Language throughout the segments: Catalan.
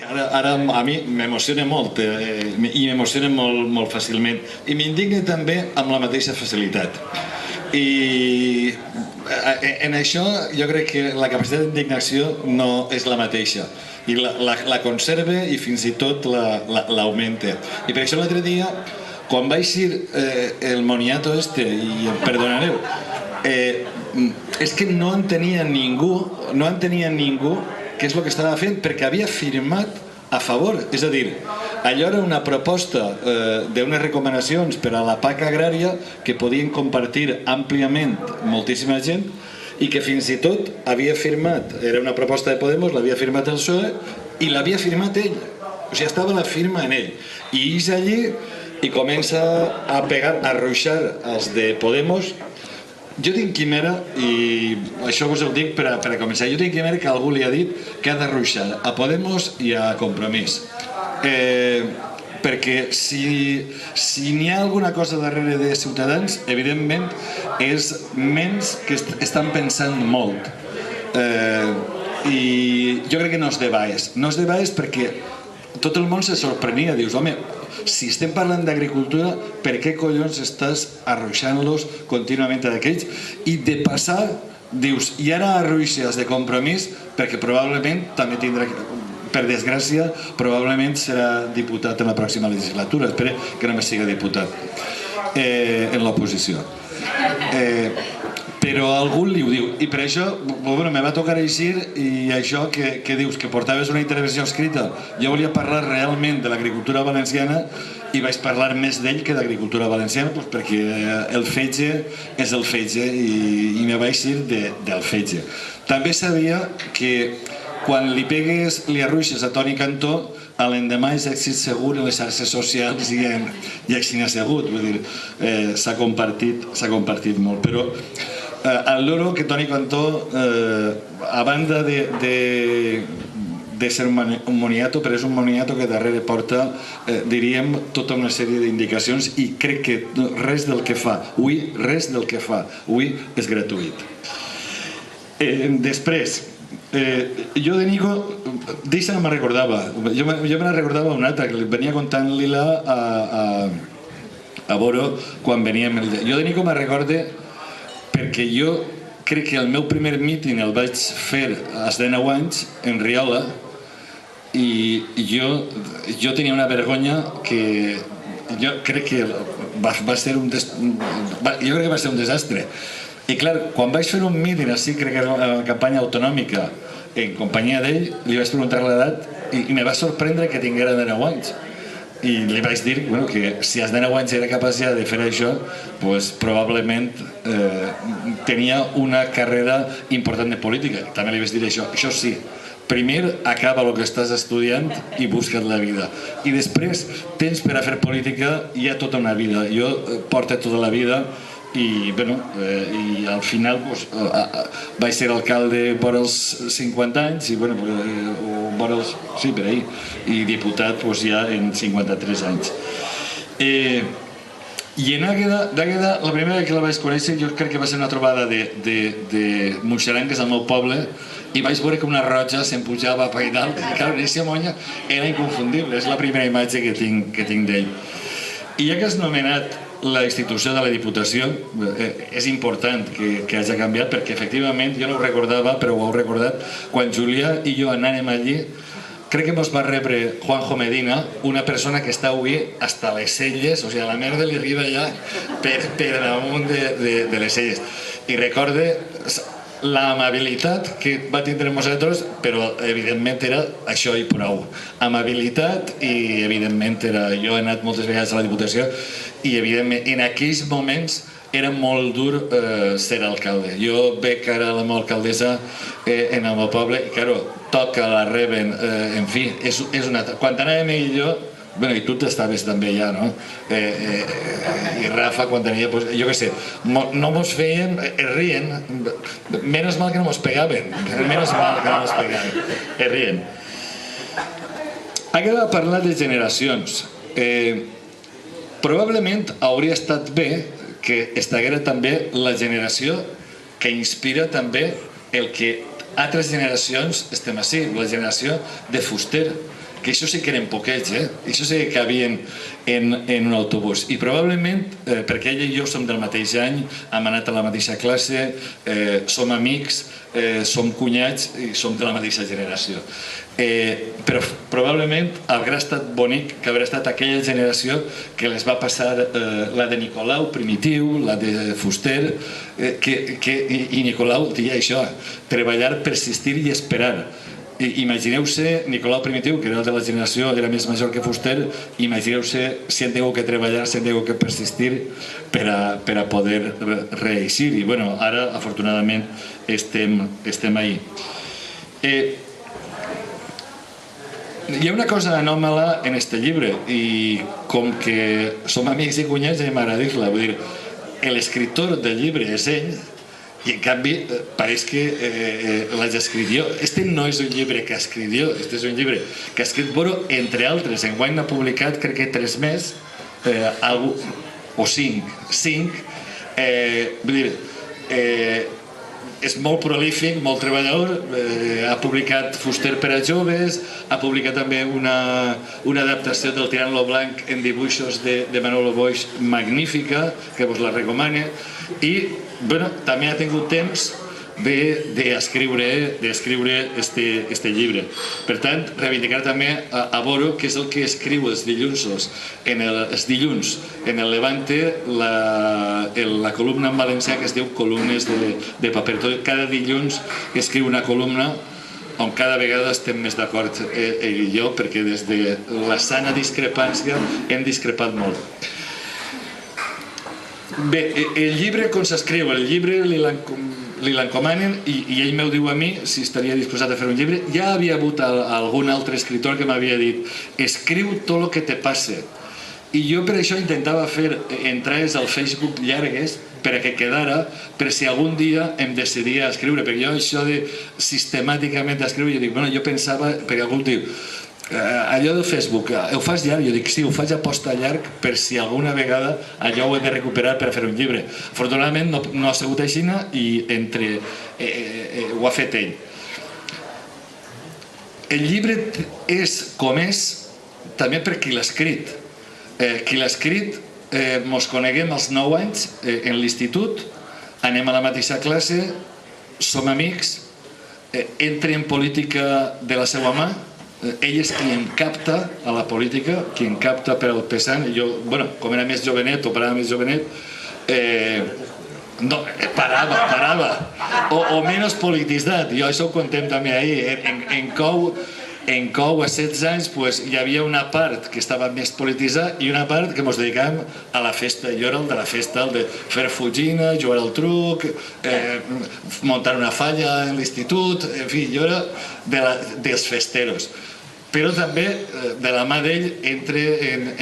Ara a mi m'emociona molt i m'emociona molt fàcilment i m'indigna també amb la mateixa facilitat. I en això jo crec que la capacitat d'indignació no és la mateixa i la conserva i fins i tot l'augmenta. I per això l'altre dia, quan vaig dir el moniato i em perdonareu, és que no entenia ningú què és el que estava fent, perquè havia firmat a favor. És a dir, allò era una proposta d'unes recomanacions per a la PAC agrària que podien compartir àmpliament moltíssima gent i que fins i tot havia firmat, era una proposta de Podemos, l'havia firmat el PSOE i l'havia firmat ell. O sigui, estava la firma en ell. I és allí i comença a pegar, a ruixar els de Podemos. Jo tinc quimera, i això us ho dic per a començar, jo tinc quimera que algú li ha dit que ha de ruixar a Podemos i a Compromís. Perquè si n'hi ha alguna cosa darrere de Ciutadans, evidentment és menys que estan pensant molt. I jo crec que no és de baix. No és de baix perquè tot el món se sorprenia, dius, home, si estem parlant d'agricultura, per què collons estàs arruixant-los contínuament a aquells? I de passar, dius, i ara arruixes de Compromís, perquè probablement també tindrà, per desgràcia, probablement serà diputat en la pròxima legislatura. Espero que només sigui diputat en l'oposició. Però algú li ho diu, i per això me va tocar eixir, i això que dius que portaves una intervenció escrita, jo volia parlar realment de l'agricultura valenciana i vaig parlar més d'ell que d'agricultura valenciana, perquè el fetge és el fetge i me vaig dir del fetge. També sabia que quan li pegues, li arruixes a Toni Cantó, a l'endemà és èxit segur en les xarxes socials i així n'ha sigut, vull dir, s'ha compartit molt, però el loro que Toni Cantó, a banda de ser un moniato, però és un moniato que darrere porta, diríem, tota una sèrie d'indicacions, i crec que res del que fa avui és gratuït. Després, jo de Nico, d'eixa no me'n recordava, jo me'n recordava una altra, que venia contant-li-la a Boro quan veníem. Jo de Nico me'n recorde perquè jo crec que el meu primer míting el vaig fer als 19 anys en Riola i jo tenia una vergonya que jo crec que va ser un desastre. I clar, quan vaig fer un míting així, crec que era una campanya autonòmica en companyia d'ell, li vaig preguntar l'edat i me va sorprendre que tinguera 19 anys. I li vaig dir que si als 19 anys era capaç ja de fer això, probablement tenia una carrera important de política. També li vaig dir això sí, primer acaba el que estàs estudiant i busca't la vida, i després tens per a fer política ja tota una vida. Jo porto tota la vida i al final vaig ser alcalde vora els 50 anys i per ahí, i diputat ja en 53 anys. I en Àgueda, la primera que la vaig conèixer jo crec que va ser una trobada de moixerangues al meu poble, i vaig veure que una roja se'n pujava per allà dalt, i clar, aquesta monya era inconfundible, és la primera imatge que tinc d'ell. I ja que has nomenat la institució de la Diputació, és important que hagi canviat, perquè efectivament jo no ho recordava, però ho heu recordat, quan Julià i jo anàvem allí, crec que ens va rebre Juanjo Medina, una persona que està avui hasta les celles, o sigui, la merda li arriba ja per damunt de les celles. I recorde l'amabilitat que va tindre amb nosaltres, però evidentment era això i prou. Amabilitat, i evidentment jo he anat moltes vegades a la Diputació i evidentment en aquells moments era molt dur ser alcalde. Jo veig ara la meva alcaldessa en el meu poble i claro, toca, la reben, en fi, és una... Quan anàvem ell i jo, i tu t'estaves també ja, no? I Rafa, quan tenia, jo què sé, no mos feien, es rien, menys mal que no mos pegaven, es rien. Ara de parlar de generacions, probablement hauria estat bé que estiguera també la generació que inspira també el que altres generacions estem així, la generació de Fuster, que això sí que eren poquets, això sí que cabien en un autobús. I probablement, perquè ella i jo som del mateix any, hem anat a la mateixa classe, som amics, som cunyats i som de la mateixa generació. Però probablement haurà estat bonic que haurà estat aquella generació que les va passar la de Nicolau Primitiu, la de Fuster, i Nicolau deia això, treballar, persistir i esperar. Imagineu-se Nicolau Primitiu, que era de la generació, era més major que Fuster, imagineu-se si han tingut que treballar, si han tingut que persistir per a poder reeixir. I bueno, ara afortunadament estem ahí. Hi ha una cosa anòmala en este llibre i com que som amics i cunyats m'agrada dir-la, vull dir, l'escriptor del llibre és ell i en canvi pareix que l'haig escrit jo. Este no és un llibre que ha escrit jo, este és un llibre que ha escrit Boro, entre altres. Enguany n'ha publicat crec que 3 més o 5. Vull dir, és molt prolífic, molt treballador, ha publicat Fuster per a joves, ha publicat també una adaptació del Tirant lo Blanc en dibuixos de Manolo Boix magnífica, que vos la recomane, i també ha tingut temps d'escriure este llibre. Per tant, reivindicar també a Boro, que és el que escriu els dilluns en el Levante, la columna en valencià que es diu Columnes de paper. Cada dilluns escriu una columna on cada vegada estem més d'acord ell i jo, perquè des de la sana discrepància hem discrepat molt. Bé, el llibre com s'escriu? El llibre li l'encomanen i ell m'ho diu a mi si estaria disposat a fer un llibre. Ja havia hagut algun altre escriptor que m'havia dit escriu tot el que te passe, i jo per això intentava fer entrades al Facebook llargues per a que quedara, per si algun dia em decidia a escriure, perquè jo això de sistemàticament escriure, jo dic, bueno, jo pensava, perquè algú diu allò del Facebook, ho fas llarg? Jo dic, sí, ho faig a posta llarg per si alguna vegada allò ho he de recuperar per a fer un llibre. Afortunadament no ha sigut així i ho ha fet ell. El llibre és com és també per qui l'ha escrit. Qui l'ha escrit mos coneguem als 9 anys en l'institut, anem a la mateixa classe, som amics, entra en política de la seva mà. Ell és qui em capta a la política, qui em capta per al pesant. Jo, com era més jovenet o parava més jovenet, no, parava o menys polititzat. Jo això ho contem també ahir. En Cou, a 16 anys, hi havia una part que estava més polititzada i una part que ens dedicàvem a la festa. Jo era el de la festa, el de fer fugina, jugar al truc, muntar una falla en l'institut, en fi, jo era dels festeros. Però també de la mà d'ell entra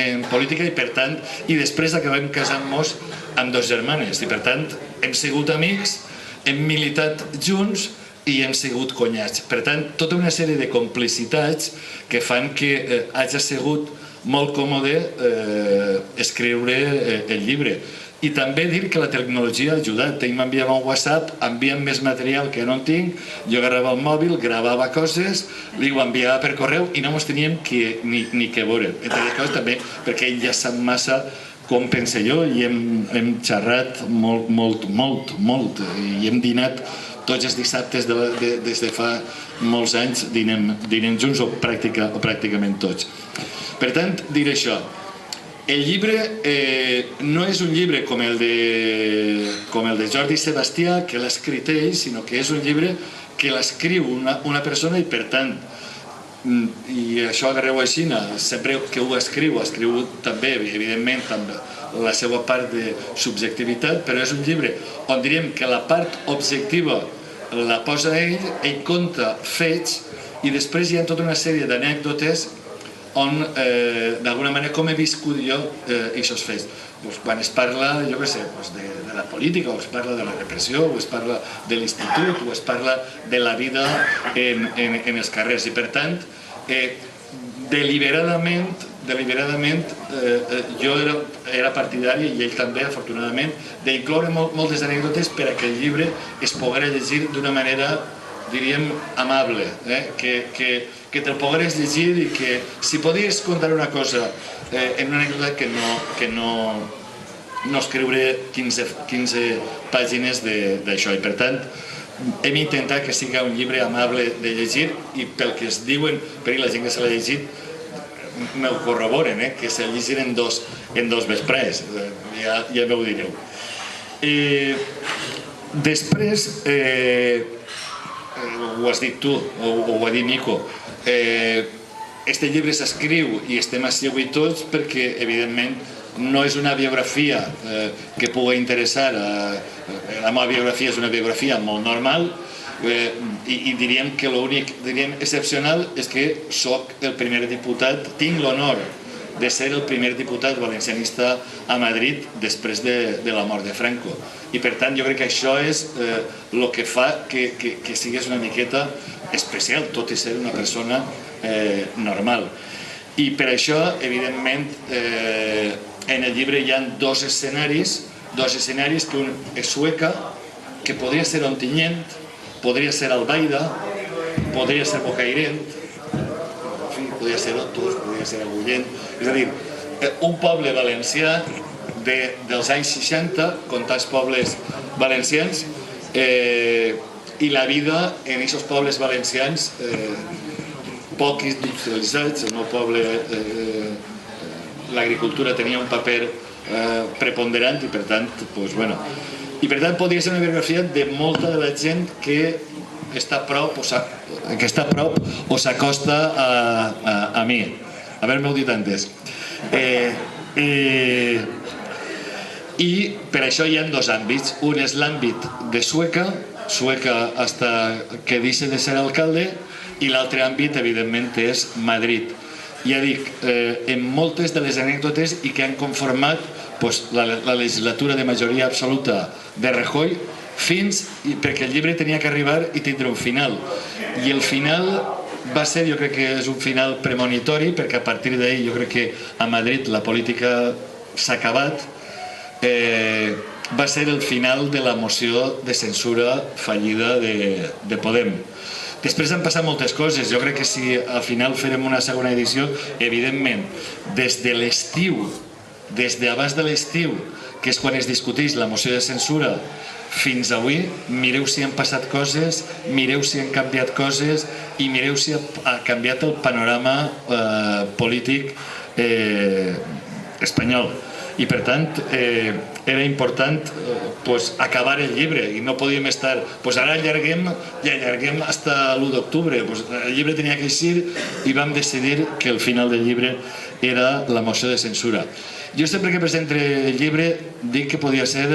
en política i per tant, i després acabem casant-nos amb 2 germanes i per tant hem sigut amics, hem militat junts i hem sigut cunyats. Per tant, tota una sèrie de complicitats que fan que hagi sigut molt còmode escriure el llibre. I també dir que la tecnologia ha ajudat. Ell m'enviava un WhatsApp, envia'm més material que no en tinc, jo agarrava el mòbil, gravava coses, li ho enviava per correu i no ens teníem ni que veure. Entre les coses també perquè ell ja sap massa com pensa jo i hem xerrat molt i hem dinat tots els dissabtes des de fa molts anys, dinem junts o pràcticament tots. Per tant, dir això. El llibre no és un llibre com el de Jordi Sebastià, que l'ha escrit ell, sinó que és un llibre que l'escriu una persona i per tant, i això agarreu així, sempre que ho escriu també, evidentment, també la seva part de subjectivitat, però és un llibre on diríem que la part objectiva la posa ell conta fets i després hi ha tota una sèrie d'anècdotes on, d'alguna manera, com he viscut jo aquests fets. Quan es parla, jo què sé, de la política, o es parla de la repressió, o es parla de l'institut, o es parla de la vida en els carrers. I, per tant, deliberadament jo era partidari, i ell també, afortunadament, d'incloure moltes anècdotes per a que el llibre es poguera llegir d'una manera diríem, amable, que te'l pogueres llegir i que si podies contar una cosa en una anècdota que no escriure 15 pàgines d'això. I per tant, hem intentat que sigui un llibre amable de llegir i pel que es diuen, per la gent que se l'ha llegit, me'l corroboren, que se llegir en dos vesprers, ja m'ho direu. Després, ho has dit tu, o ho ha dit Nico, este llibre s'escriu i estem així avui tots perquè, evidentment, no és una biografia que pugui interessar. La meva biografia és una biografia molt normal i diríem que l'únic excepcional és que soc el primer diputat, tinc l'honor de ser el primer diputat valencianista a Madrid després de la mort de Franco. I per tant jo crec que això és el que fa que siguis una miqueta especial, tot i ser una persona normal. I per això, evidentment, en el llibre hi ha dos escenaris, que un és Sueca, que podria ser Ontinyent, podria ser Albaida, podria ser Bocairent, podria ser Otos, podria ser Agullent. És a dir, un poble valencià dels anys 60, comptats pobles valencians, i la vida en aquests pobles valencians poc industrialitzats. El meu poble, l'agricultura tenia un paper preponderant i per tant, podria ser una biografia de molta de la gent que està a prop o s'acosta a mi. Haver-m'ho dit antes. I per això hi ha dos àmbits. Un és l'àmbit de Sueca hasta que deixa de ser alcalde, i l'altre àmbit, evidentment, és Madrid. Ja dic, en moltes de les anècdotes i que han conformat la legislatura de majoria absoluta de Rajoy, perquè el llibre tenia que arribar i tindre un final. I el final va ser, jo crec que és un final premonitori, perquè a partir d'ahir jo crec que a Madrid la política s'ha acabat. Va ser el final de la moció de censura fallida de Podem. Després han passat moltes coses. Jo crec que si al final farem una segona edició, evidentment, des de l'estiu, des d'abans de l'estiu, que és quan es discuteix la moció de censura, fins avui, mireu si han passat coses, mireu si han canviat coses i mireu si ha canviat el panorama polític espanyol. I per tant era important acabar el llibre i no podíem estar ara allarguem fins a l'1 d'octubre. El llibre tenia que eixir i vam decidir que el final del llibre era la moció de censura. Jo sempre que presento el llibre dic que podia ser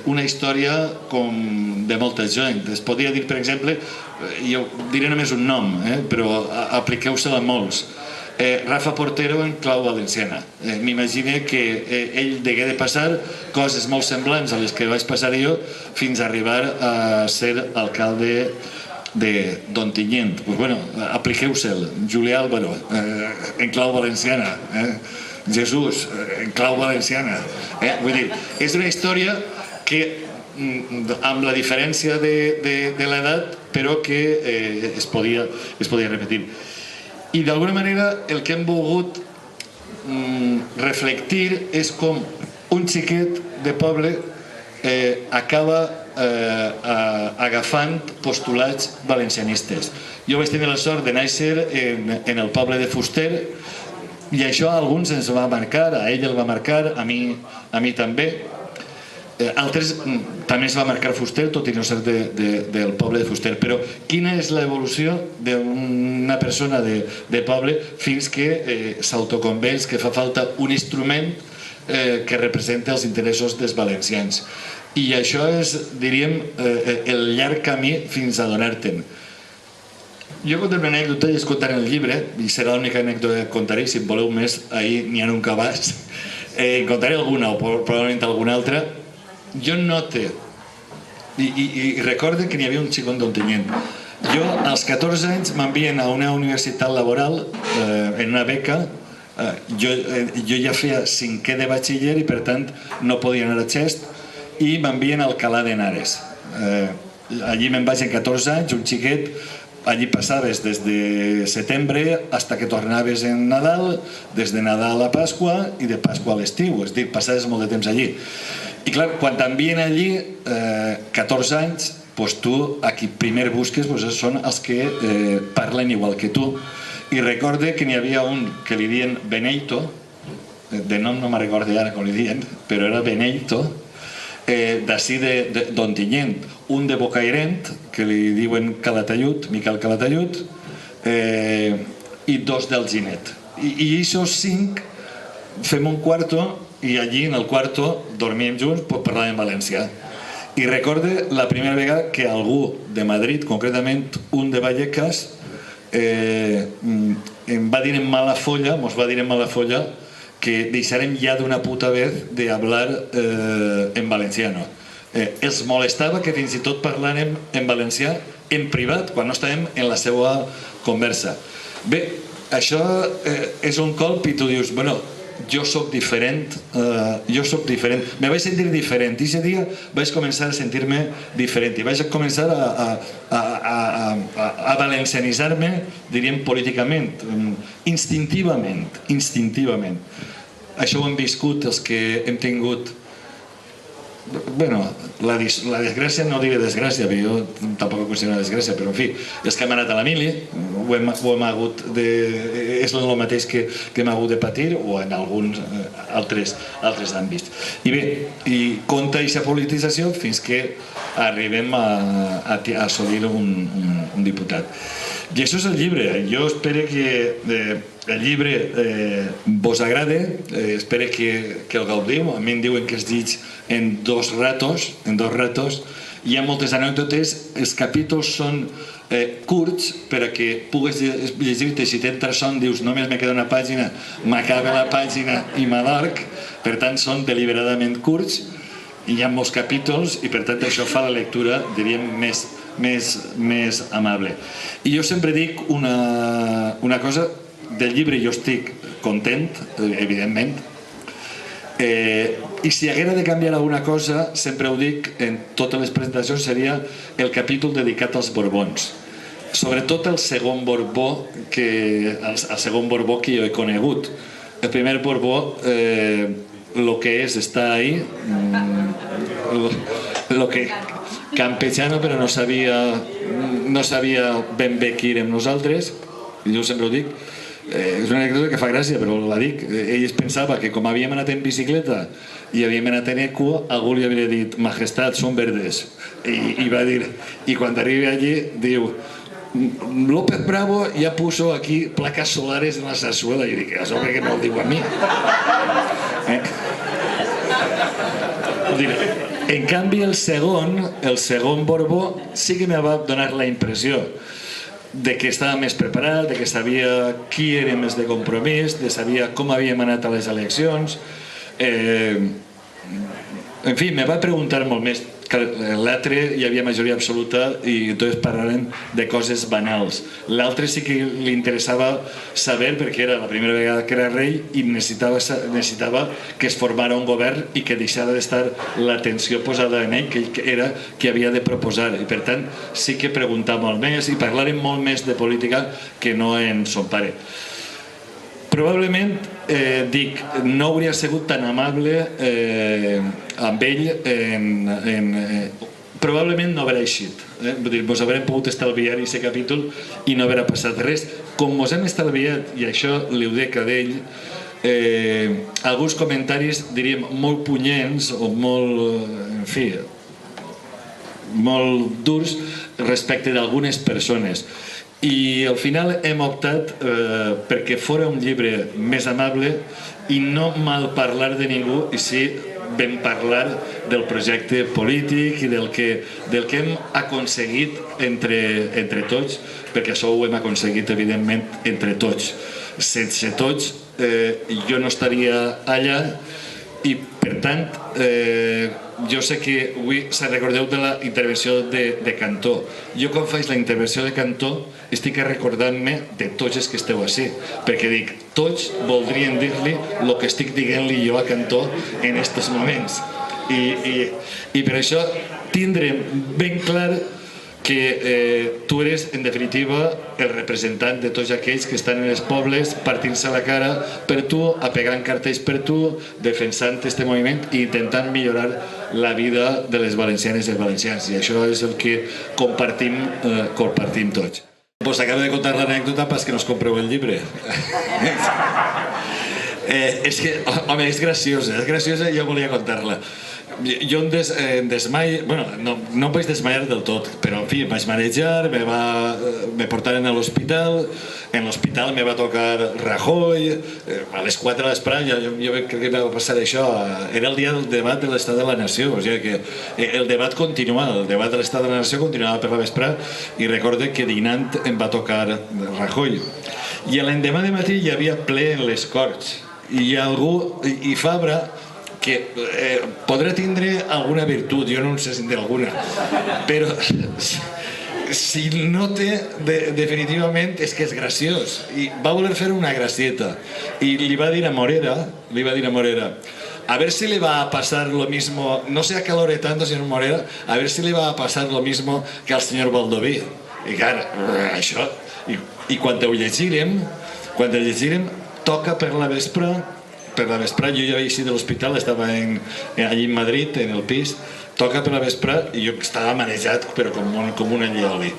una història com de molta gent. Es podria dir, per exemple, jo diré només un nom, però apliqueu-se'l a molts. Rafa Portero en clau valenciana. M'imagino que ell degué de passar coses molt semblants a les que vaig passar jo fins a arribar a ser alcalde d'Ontinyent. Apliqueu-se'l. Julià Álvaro en clau valenciana. Jesús en clau valenciana. Vull dir, és una història que amb la diferència de l'edat però que es podia repetir. I d'alguna manera el que hem volgut reflectir és com un xiquet de poble acaba agafant postulats valencianistes. Jo vaig tenir la sort de néixer en el poble de Fuster i això a alguns ens va marcar, a ell el va marcar, a mi també. Altres també es va marcar Fuster, tot i no ser del poble de Fuster. Però quina és l'evolució d'una persona de poble fins que s'autoconvenç que fa falta un instrument que representa els interessos dels valencians? I això és, diríem, el llarg camí fins a donar-te'n. Jo contaré una anècdota i es contaré en el llibre, i serà l'única anècdota que contaré, si en voleu més, ahir n'hi ha un cabàs. En contaré alguna o probablement alguna altra. Jo note, i recorde que n'hi havia un xicón d'Ontinyent. Jo, als 14 anys, m'envien a una universitat laboral en una beca. Jo ja feia 5è de batxiller i, per tant, no podia anar a Xest i m'envien a Alcalá de Henares. allí me'n vaig en 14 anys, un xiquet, allí passaves des de setembre hasta que tornaves en Nadal, des de Nadal a Pasqua i de Pasqua a l'estiu, és a dir, passaves molt de temps allí. I clar, quan t'envien allí 14 anys, tu a qui primer busques són els que parlen igual que tu. I recorde que n'hi havia un que li diuen Beneito, de nom no me'n recordo ara com li diuen, però era Beneito, d'ací d'Ontinyent, un de Bocairent, que li diuen Calatayud, Miquel Calatayud, i dos d'Alginet. I aquests 5 fem un quarto i allí en el quarto dormíem junts, parlàvem valencià. I recorde la primera vegada que algú de Madrid, concretament un de Vallecas, em va dir en mala folla, mos va dir en mala folla, que deixarem ja d'una puta vez de hablar en valenciano. Els molestava que fins i tot parlàrem en valencià en privat quan no estàvem en la seva conversa. Bé, això és un colp i tu dius, bueno, jo soc diferent, me vaig sentir diferent i aquest dia vaig començar a sentir-me diferent i vaig començar a valencianitzar-me, diríem políticament, instintivament. Això ho hem viscut els que hem tingut, bueno, la desgràcia, no diré desgràcia, perquè jo tampoc ho considero una desgràcia, però en fi, els que hem anat a la mili ho hem hagut de... és el mateix que hem hagut de patir o en alguns altres àmbits. I bé, i compta aquesta politització fins que arribem a assolir un diputat. I això és el llibre. Jo espero que el llibre vos agrade, espero que el gaudiu. A mi em diuen que es llig en 2 ratos, hi ha moltes anècdotes, els capítols són curts per a que pugues llegir-te. Si t'entra son, dius només me queda una pàgina, m'acaba la pàgina i m'adorc. Per tant són deliberadament curts, hi ha molts capítols i per tant això fa la lectura, diríem, més amable. I jo sempre dic una cosa del llibre, jo estic content, evidentment, i si haguera de canviar alguna cosa, sempre ho dic en totes les presentacions, seria el capítol dedicat als Borbons, sobretot el segon Borbó que jo he conegut. El primer Borbó, lo que és estar ahí, lo que campechano, però no sabia ben bé qui érem nosaltres, i jo sempre ho dic. És una anècdota que fa gràcia, però la dic. Ell es pensava que com havíem anat en bicicleta i havíem anat en eco, algú li havia dit Majestat, són verdes, i va dir, i quan arriba allí diu López Bravo ya puso aquí placas solares en la zarzuela, i dic, això que no ho diu a mi. En canvi el segon Borbó sí que me va donar la impressió de que estava més preparat, de que sabia qui era més de compromís, de sabia com havíem anat a les eleccions. En fi, me va preguntar molt més. L'altre hi havia majoria absoluta i entonces parlarem de coses banals. L'altre sí que li interessava saber, perquè era la primera vegada que era rei i necessitava que es formara un govern i que deixara d'estar l'atenció posada en ell, que era qui havia de proposar. I per tant sí que preguntava molt més i parlarem molt més de política que no en son pare. Probablement, dic, no hauria sigut tan amable amb ell, probablement no haurà eixit. Ens haurem pogut estalviar aquest capítol i no haurà passat res. Com ens hem estalviat, i això li ho dic a d'ell, alguns comentaris, diríem, molt punyents o molt, en fi, molt durs respecte d'algunes persones. I al final hem optat perquè fora un llibre més amable i no mal parlar de ningú, i sí vam parlar del projecte polític i del que hem aconseguit entre tots, perquè això ho hem aconseguit evidentment entre tots. Sense tots jo no estaria allà i per tant jo sé que avui se recordeu de la intervenció de Cantó. Jo quan faig la intervenció de Cantó estic recordant-me de tots els que esteu així, perquè dic, tots voldrien dir-li el que estic dient-li jo a Cantó en aquests moments, i per això tindrem ben clar que tu eres, en definitiva, el representant de tots aquells que estan en els pobles partint-se la cara per tu, apegant cartells per tu, defensant este moviment i intentant millorar la vida de les valencianes i els valencians. I això és el que compartim tots. Pues acabo de contar l'anècdota pas que no us compreu el llibre. És que, home, és graciosa i jo volia contar-la. Jo em desmaio, bueno, no em vaig desmaiar del tot, però en fi, em vaig marejar, me portaren a l'hospital, en l'hospital me va tocar Rajoy, a les 4 de l'esprada, jo crec que va passar això, era el dia del debat de l'estat de la nació, o sigui que el debat continuava, el debat de l'estat de la nació continuava per la vesprada i recorde que dinant em va tocar Rajoy. I l'endemà de matí hi havia ple en les Corts i algú, i Fabra, que podrà tindre alguna virtut, jo no en sé si en té alguna, però si no té, definitivament és que és graciós. I va voler fer una gracieta i li va dir a Morera, a ver si le va a pasar lo mismo, no se acalore tanto, señor Morera, a ver si le va a pasar lo mismo que al señor Baldoví. I clar, això, i quan ho llegirem, toca per la vespre, jo ja vaig eixir de l'hospital, estava allí en Madrid, en el pis, toca per la vespre i jo estava manejat però com un allioli.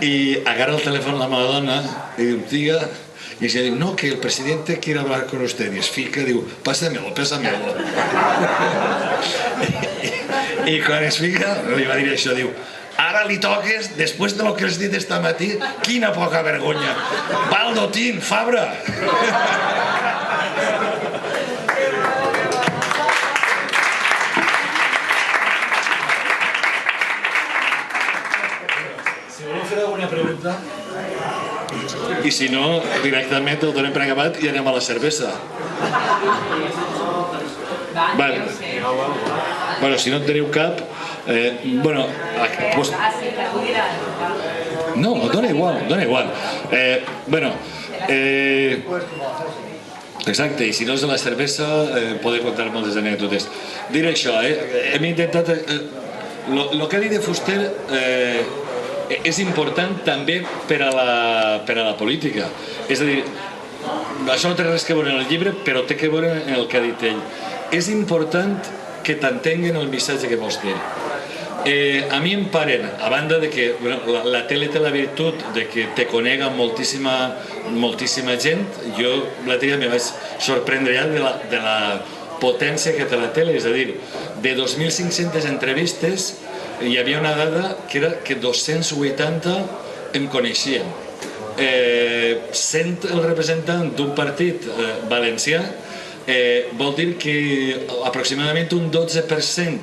I agarra el telèfon la meva dona i diu, diga, i ella diu, no, que el presidente quiere hablar con usted. I es fica, diu, pásamelo. I quan es fica, li va dir això, diu, ara li toques, després de lo que has dit esta matí, quina poca vergonya. Baldotín, Fabra! Pregunta. I si no, directament el donem per acabat i anem a la cervesa. Bueno, si no en teniu cap, bueno, no, dona igual. Bueno, exacte, i si no és de la cervesa podeu contar moltes anècdotes. Dir això, hem intentat, el que ha dit de Fuster és important també per a la política. És a dir, això no té res que veure en el llibre, però té que veure en el que ha dit ell. És important que t'entenguen el missatge que vols dir. A mi em paren, a banda de que la tele té la virtut de que te conega moltíssima gent, jo l'altre dia me vaig sorprendre ja de la potència que té la tele, és a dir, de 2.500 entrevistes hi havia una dada que era que 280 em coneixien. Sent el representant d'un partit valencià vol dir que aproximadament un 12%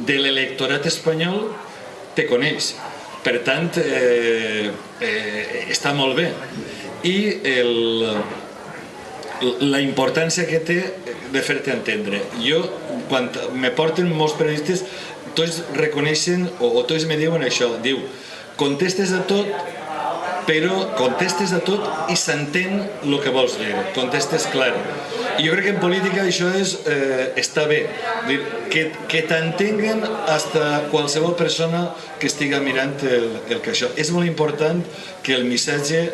de l'electorat espanyol te coneix. Per tant, està molt bé. I la importància que té de fer-te entendre. Jo, quan me porten molts periodistes, tots reconeixen o tots me diuen això, diu, contestes a tot, però contestes a tot i s'entén el que vols dir, contestes clar. I jo crec que en política això està bé, que t'entenguen hasta qualsevol persona que estiga mirant el que això. És molt important que el missatge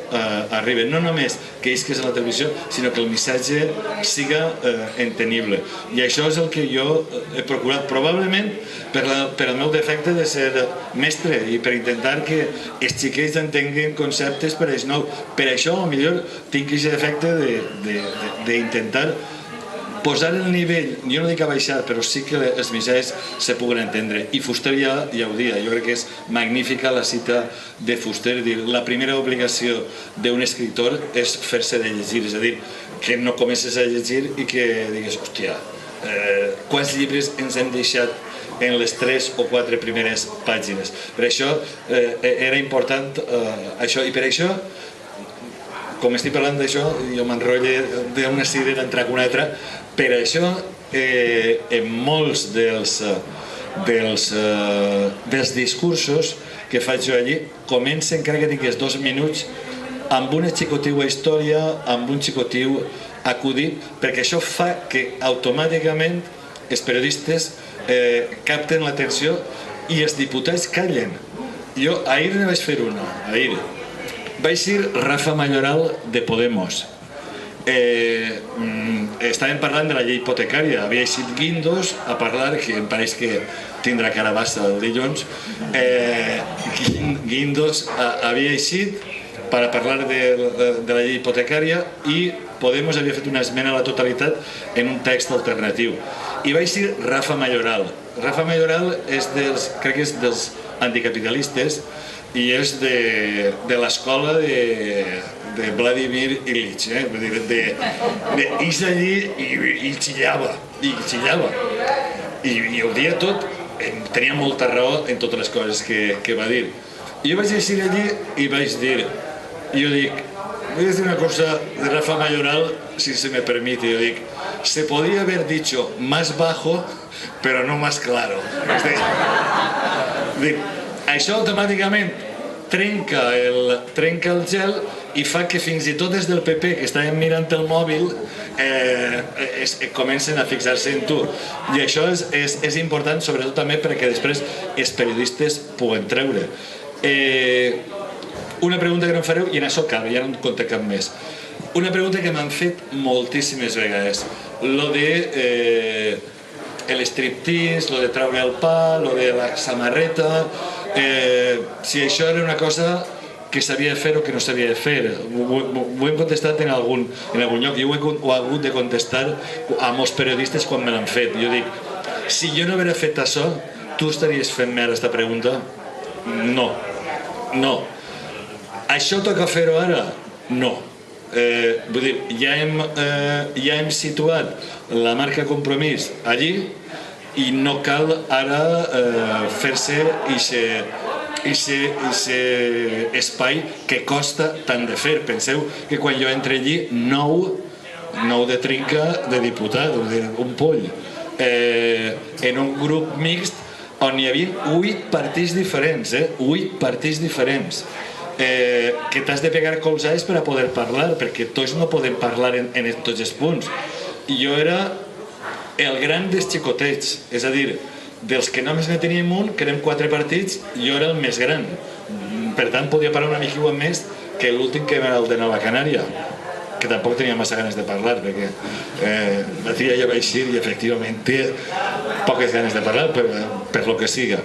arribi, no només que ells que és a la televisió, sinó que el missatge siga entenible. I això és el que jo he procurat, probablement per al meu defecte de ser mestre i per intentar que els xiquets entenguen conceptes per ells nous. Per això, potser, tinc aquest defecte d'intentar posar el nivell, jo no dic a baixar, però sí que els missatges se puguen entendre. I Fuster ja ho dia, jo crec que és magnífica la cita de Fuster, dir, la primera obligació d'un escriptor és fer-se de llegir, és a dir, que no comences a llegir i que digues, hòstia, quants llibres ens hem deixat en les 3 o 4 primeres pàgines. Per això era important això, i per això, com estic parlant d'això, jo m'enrotlle d'una cirera entre una altra, per això en molts dels discursos que faig jo allí comencen, encara que tingués 2 minuts, amb una xicotiua història, amb un xicotiu acudit, perquè això fa que automàticament els periodistes capten l'atenció i els diputats callen. Jo ahir ne vaig fer una, ahir. Vaig dir Rafa Mayoral de Podemos. Estàvem parlant de la llei hipotecària, havia eixit Guindos a parlar, que em pareix que tindrà carabassa el dilluns. Guindos havia eixit per parlar de la llei hipotecària i Podemos havia fet una esmena a la totalitat en un text alternatiu. I vaig dir Rafa Mayoral. Rafa Mayoral és crec que és dels anticapitalistes i és de l'escola de Vladimir Ilich, ix d'allí i xillava, i ho dia tot, tenia molta raó en totes les coses que va dir. Jo vaig llegir allí i vaig dir, voy a decir una cosa de Rafa Mayoral, si se me permite, yo digo, se podía haber dicho más bajo, pero no más claro. Això automàticament trenca el gel i fa que fins i tot des del PP, que estàvem mirant el mòbil, comencen a fixar-se en tu. I això és important, sobretot també perquè després els periodistes puguen treure. Una pregunta que no em fareu, i en això acaba, ja no en conté cap més. Una pregunta que m'han fet moltíssimes vegades. Lo de l'estriptease, lo de treure el pa, lo de la samarreta, si això era una cosa que s'havia de fer o que no s'havia de fer. Ho hem contestat en algun lloc. Jo ho he hagut de contestar a molts periodistes quan me l'han fet. Jo dic, si jo no haguera fet això, tu estaries fent-me ara aquesta pregunta? No. No. Això toca fer-ho ara? No. Vull dir, ja hem situat la marca Compromís allí i no cal ara fer-se aquest espai que costa tant de fer. Penseu que quan jo entro allí, 9 de trinca de diputat, un poll, en un grup mixt on hi havia 8 partits diferents, 8 partits diferents, que t'has de pegar colzades per a poder parlar, perquè tots no podem parlar en tots els punts. I jo era el gran dels xicotets, és a dir, dels que només ne teníem un, que érem 4 partits, jo era el més gran. Per tant, podia parlar una mica igual més que l'últim que era el de Nova Canària, que tampoc tenia massa ganes de parlar, perquè la tia ja va eixir i efectivament té poques ganes de parlar, per lo que siga.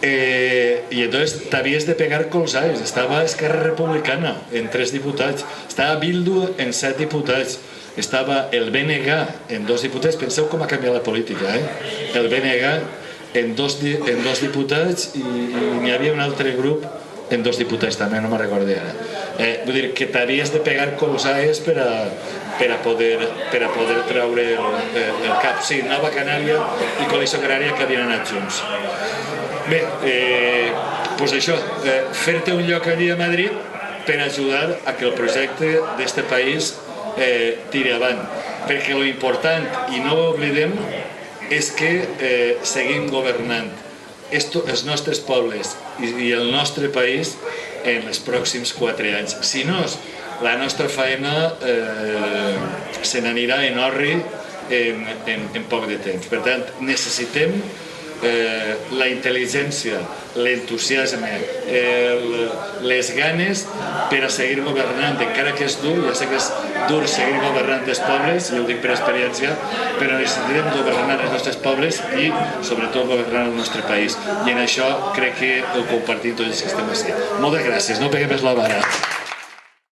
Y entonces t'havies de pegar colzades. Estava Esquerra Republicana en 3 diputats, estava Bildu en 7 diputats, estava el BNG en 2 diputats. Penseu com ha canviat la política, el BNG en 2 diputats i n'hi havia un altre grup en 2 diputats també, no me'n recordo ara. Vull dir que t'havies de pegar colzades per a poder treure el cap. Sí, Nova Canària i Coalició Canària que havien anat junts. Bé, doncs això, fer-te un lloc allí a Madrid per ajudar a que el projecte d'este país tiri avant. Perquè l'important, i no ho oblidem, és que seguim governant els nostres pobles i el nostre país en els pròxims 4 anys. Si no, la nostra feina se n'anirà en orri en poc de temps. Per tant, necessitem la intel·ligència, l'entusiasme, les ganes per a seguir governant, encara que és dur, ja sé que és dur seguir governant els pobles, jo ho dic per experiència, però necessitem governar els nostres pobles i sobretot governar el nostre país, i en això crec que ho compartim tots els que estem així. Moltes gràcies, no peguem més la vara.